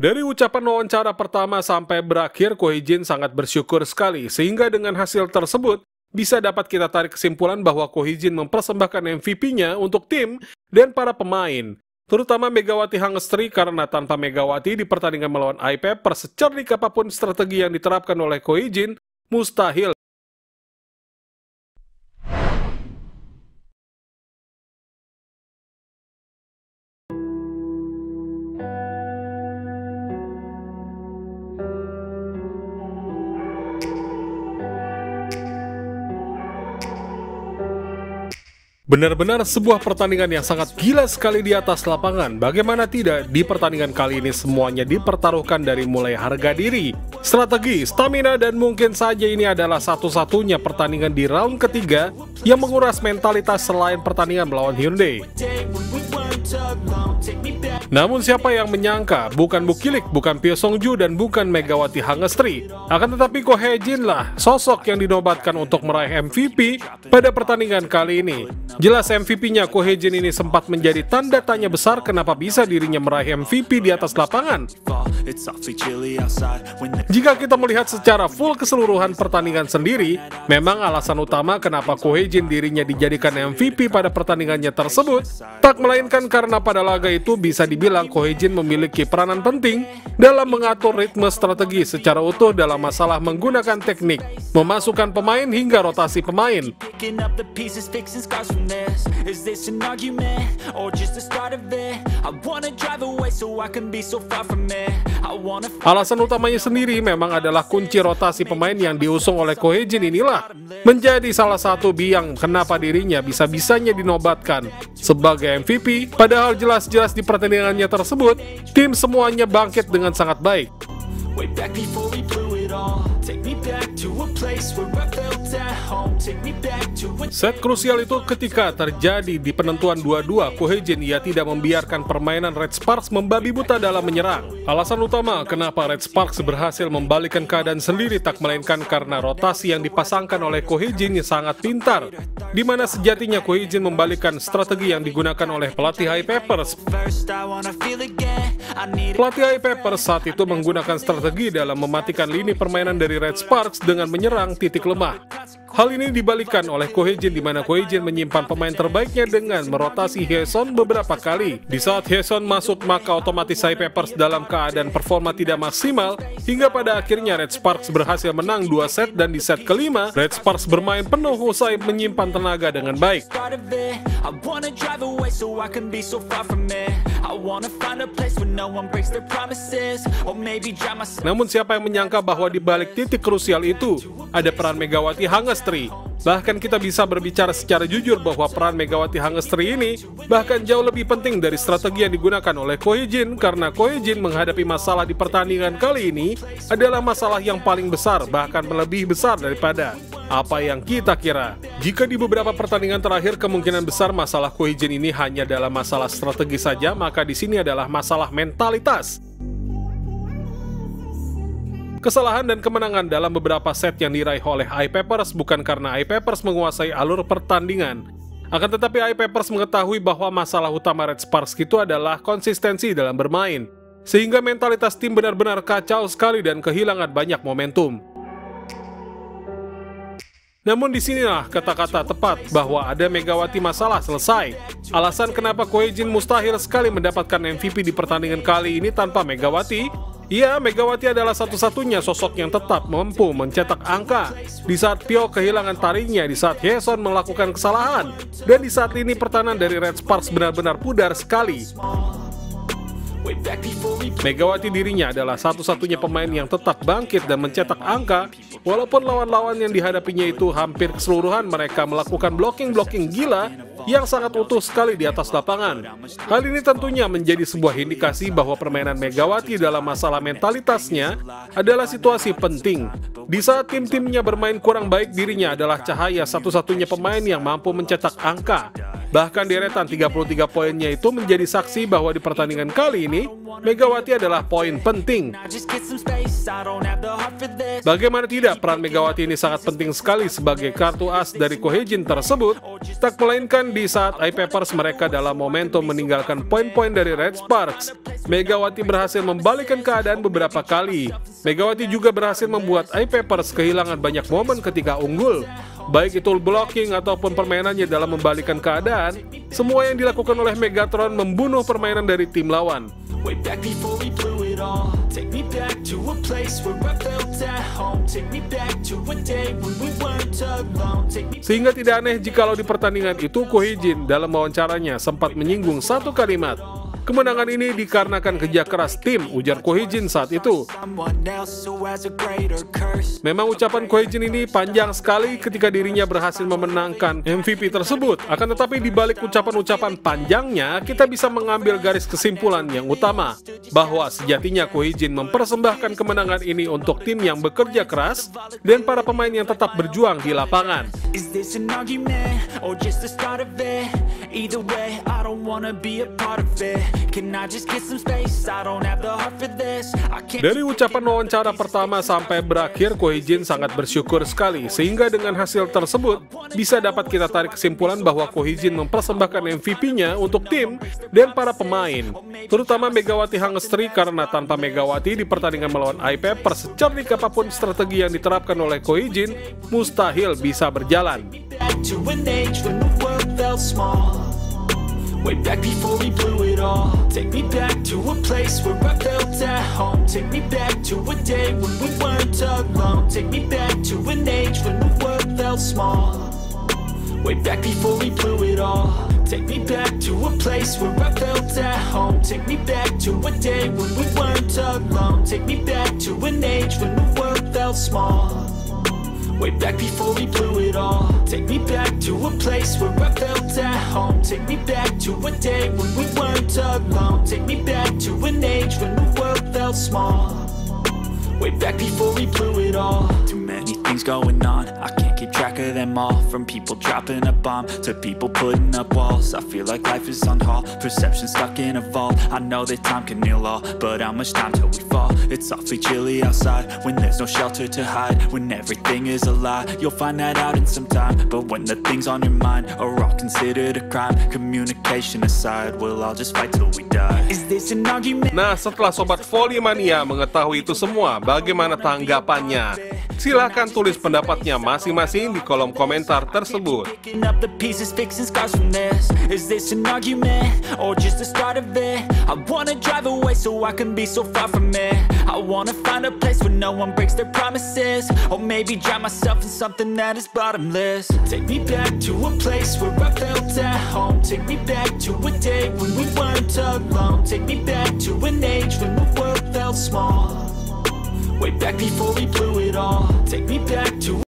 Dari ucapan wawancara pertama sampai berakhir, Ko Hee-jin sangat bersyukur sekali, sehingga dengan hasil tersebut, bisa dapat kita tarik kesimpulan bahwa Ko Hee-jin mempersembahkan MVP-nya untuk tim dan para pemain, terutama Megawati Hangestri, karena tanpa Megawati di pertandingan melawan iPepper, secerdik apapun strategi yang diterapkan oleh Ko Hee-jin, mustahil. Benar-benar sebuah pertandingan yang sangat gila sekali di atas lapangan. Bagaimana tidak, di pertandingan kali ini semuanya dipertaruhkan dari mulai harga diri, strategi, stamina, dan mungkin saja ini adalah satu-satunya pertandingan di round ketiga yang menguras mentalitas selain pertandingan melawan Hyundai. Namun siapa yang menyangka, bukan Bukilik, bukan Pyo Sung-ju, dan bukan Megawati Hangestri. Akan tetapi Ko Hee-jin lah sosok yang dinobatkan untuk meraih MVP pada pertandingan kali ini. Jelas MVP-nya Ko Hee-jin ini sempat menjadi tanda tanya besar kenapa bisa dirinya meraih MVP di atas lapangan. Jika kita melihat secara full keseluruhan pertandingan sendiri, memang alasan utama kenapa Ko Hee-jin dirinya dijadikan MVP pada pertandingannya tersebut, tak melainkan karena pada laga itu bisa dibilang Ko Hee-jin memiliki peranan penting dalam mengatur ritme strategi secara utuh dalam masalah menggunakan teknik, memasukkan pemain hingga rotasi pemain. Alasan utamanya sendiri memang adalah kunci rotasi pemain yang diusung oleh Ko Hee-jin inilah menjadi salah satu biang kenapa dirinya bisa-bisanya dinobatkan sebagai MVP, padahal jelas-jelas di pertandingannya tersebut tim semuanya bangkit dengan sangat baik. Set krusial itu ketika terjadi di penentuan 2-2, Ko Hee-jin ia tidak membiarkan permainan Red Sparks membabi buta dalam menyerang. Alasan utama kenapa Red Sparks berhasil membalikkan keadaan sendiri tak melainkan karena rotasi yang dipasangkan oleh Ko Hee-jin yang sangat pintar, di mana sejatinya Ko Hee-jin membalikkan strategi yang digunakan oleh pelatih iPepper. Pelatih iPepper saat itu menggunakan strategi dalam mematikan lini permainan dari Red Sparks dengan menyerang titik lemah. Hal ini dibalikkan oleh Ko Hee-jin, di mana Ko Hee-jin menyimpan pemain terbaiknya dengan merotasi Hye-sun beberapa kali. Di saat Hye-sun masuk, maka otomatis iPepper dalam keadaan performa tidak maksimal, hingga pada akhirnya Red Sparks berhasil menang 2 set, dan di set kelima, Red Sparks bermain penuh usai menyimpan tenaga dengan baik. Namun siapa yang menyangka bahwa di balik titik krusial itu ada peran Megawati Hangestri. Bahkan kita bisa berbicara secara jujur bahwa peran Megawati Hangestri ini bahkan jauh lebih penting dari strategi yang digunakan oleh Ko Hee-jin, karena Ko Hee-jin menghadapi masalah di pertandingan kali ini adalah masalah yang paling besar, bahkan lebih besar daripada apa yang kita kira. Jika di beberapa pertandingan terakhir kemungkinan besar masalah Ko Hee-jin ini hanya dalam masalah strategi saja, maka di sini adalah masalah mentalitas. Kesalahan dan kemenangan dalam beberapa set yang diraih oleh iPepper bukan karena iPepper menguasai alur pertandingan. Akan tetapi iPepper mengetahui bahwa masalah utama Red Sparks itu adalah konsistensi dalam bermain, sehingga mentalitas tim benar-benar kacau sekali dan kehilangan banyak momentum. Namun disinilah kata-kata tepat bahwa ada Megawati masalah selesai. Alasan kenapa Ko Hee-jin mustahil sekali mendapatkan MVP di pertandingan kali ini tanpa Megawati. Ya, Megawati adalah satu-satunya sosok yang tetap mampu mencetak angka. Di saat Pyo kehilangan taringnya, di saat Hye-sun melakukan kesalahan, dan di saat ini pertahanan dari Red Sparks benar-benar pudar sekali. Megawati dirinya adalah satu-satunya pemain yang tetap bangkit dan mencetak angka, walaupun lawan-lawan yang dihadapinya itu hampir keseluruhan mereka melakukan blocking-blocking gila yang sangat utuh sekali di atas lapangan. Hal ini tentunya menjadi sebuah indikasi bahwa permainan Megawati dalam masalah mentalitasnya adalah situasi penting. Di saat tim-timnya bermain kurang baik, dirinya adalah cahaya satu-satunya pemain yang mampu mencetak angka. Bahkan deretan 33 poinnya itu menjadi saksi bahwa di pertandingan kali ini, Megawati adalah poin penting. Bagaimana tidak, peran Megawati ini sangat penting sekali sebagai kartu as dari Ko Hee-jin tersebut, tak melainkan di saat I-Papers mereka dalam momentum meninggalkan poin-poin dari Red Sparks. Megawati berhasil membalikkan keadaan beberapa kali. Megawati juga berhasil membuat I-Papers kehilangan banyak momen ketika unggul. Baik itu blocking ataupun permainannya dalam membalikkan keadaan, semua yang dilakukan oleh Megatron membunuh permainan dari tim lawan. Sehingga tidak aneh jikalau di pertandingan itu Ko Hee-jin dalam wawancaranya sempat menyinggung satu kalimat. Kemenangan ini dikarenakan kerja keras tim, ujar Ko Hee-jin saat itu. Memang ucapan Ko Hee-jin ini panjang sekali ketika dirinya berhasil memenangkan MVP tersebut. Akan tetapi di balik ucapan-ucapan panjangnya, kita bisa mengambil garis kesimpulan yang utama, bahwa sejatinya Ko Hee-jin mempersembahkan kemenangan ini untuk tim yang bekerja keras dan para pemain yang tetap berjuang di lapangan. Dari ucapan wawancara pertama sampai berakhir, Ko Hee-jin sangat bersyukur sekali, sehingga dengan hasil tersebut bisa dapat kita tarik kesimpulan bahwa Ko Hee-jin mempersembahkan MVP-nya untuk tim dan para pemain, terutama Megawati Hangestri, karena tanpa Megawati di pertandingan melawan I-Papers, secerdik apapun strategi yang diterapkan oleh Ko Hee-jin mustahil bisa berjalan. Way back before we blew it all. Take me back to a place where I felt at home. Take me back to a day when we weren't alone. Take me back to an age when the world felt small. Way back before we blew it all. Take me back to a place where I felt at home. Take me back to a day when we weren't alone. Take me back to an age when the world felt small. Way back before we blew it all. Take me back to a place where I felt at home. Take me back to a day when we weren't alone. Take me back to an age when the world felt small. Way back before we blew it all. Too many things going on, I can't keep track of them all. From people dropping a bomb to people putting up walls. I feel like life is on hold, perception stuck in a vault. I know that time can heal all, but how much time till we fall? It's awfully chilly outside when there's no shelter to hide. When everything is a lie, you'll find that out in some time. But when the things on your mind are all considered a crime, communication aside, we'll all just fight till we die. Is this an argument? Nah, setelah Sobat Volley-mania mengetahui itu semua, bagaimana tanggapannya? Silahkan tulis pendapatnya masing-masing di kolom komentar tersebut. Way back before we blew it all. Take me back to